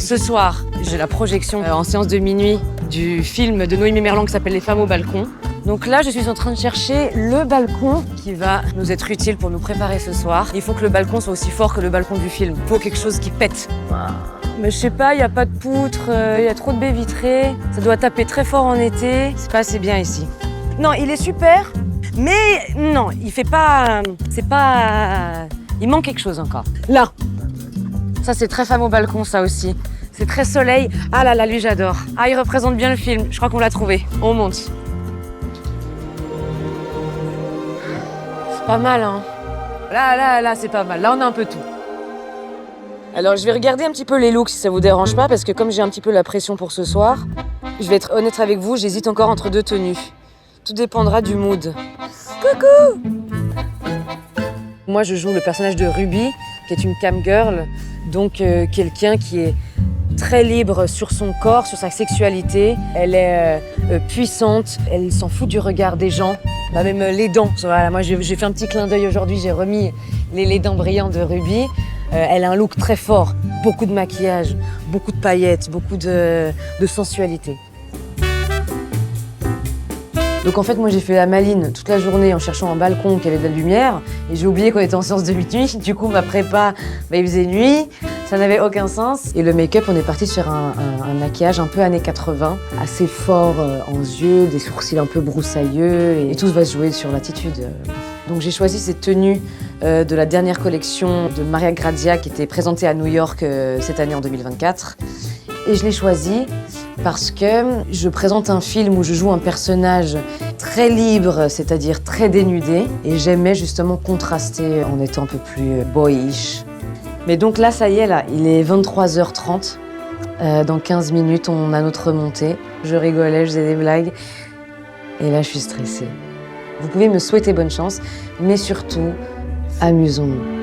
Ce soir, j'ai la projection en séance de minuit du film de Noémie Merlan qui s'appelle Les femmes au balcon. Donc là, je suis en train de chercher le balcon qui va nous être utile pour nous préparer ce soir. Il faut que le balcon soit aussi fort que le balcon du film. Il faut quelque chose qui pète. Mais je sais pas, il n'y a pas de poutre, il y a trop de baies vitrées. Ça doit taper très fort en été. C'est pas assez bien ici. Non, il est super, mais non, il fait pas... C'est pas... Il manque quelque chose encore. Là. Ça, c'est très femme au balcon, ça aussi. C'est très soleil. Ah là là, lui, j'adore. Ah, il représente bien le film. Je crois qu'on l'a trouvé. On monte. C'est pas mal, hein. Là, c'est pas mal. Là, on a un peu tout. Alors, je vais regarder un petit peu les looks, si ça vous dérange pas, parce que comme j'ai un petit peu la pression pour ce soir, je vais être honnête avec vous, j'hésite encore entre deux tenues. Tout dépendra du mood. Coucou! Moi, je joue le personnage de Ruby, qui est une cam girl, donc quelqu'un qui est très libre sur son corps, sur sa sexualité. Elle est puissante, elle s'en fout du regard des gens, même les dents. Voilà, moi, j'ai fait un petit clin d'œil aujourd'hui, j'ai remis les dents brillantes de Ruby. Elle a un look très fort, beaucoup de maquillage, beaucoup de paillettes, beaucoup de sensualité. Donc en fait, moi j'ai fait la maline toute la journée en cherchant un balcon qui avait de la lumière et j'ai oublié qu'on était en séance de minuit. Du coup, ma prépa, il faisait nuit, ça n'avait aucun sens. Et le make-up, on est parti sur un maquillage un peu années 80, assez fort en yeux, des sourcils un peu broussailleux et tout va se jouer sur l'attitude. Donc j'ai choisi cette tenue de la dernière collection de Maria Grazia qui était présentée à New York cette année en 2024. Et je l'ai choisie parce que je présente un film où je joue un personnage très libre, c'est-à-dire très dénudé. Et j'aimais justement contraster en étant un peu plus boyish. Mais donc là, ça y est, là, il est 23h30. Dans 15 minutes, on a notre remontée. Je rigolais, je faisais des blagues. Et là, je suis stressée. Vous pouvez me souhaiter bonne chance, mais surtout, amusons-nous.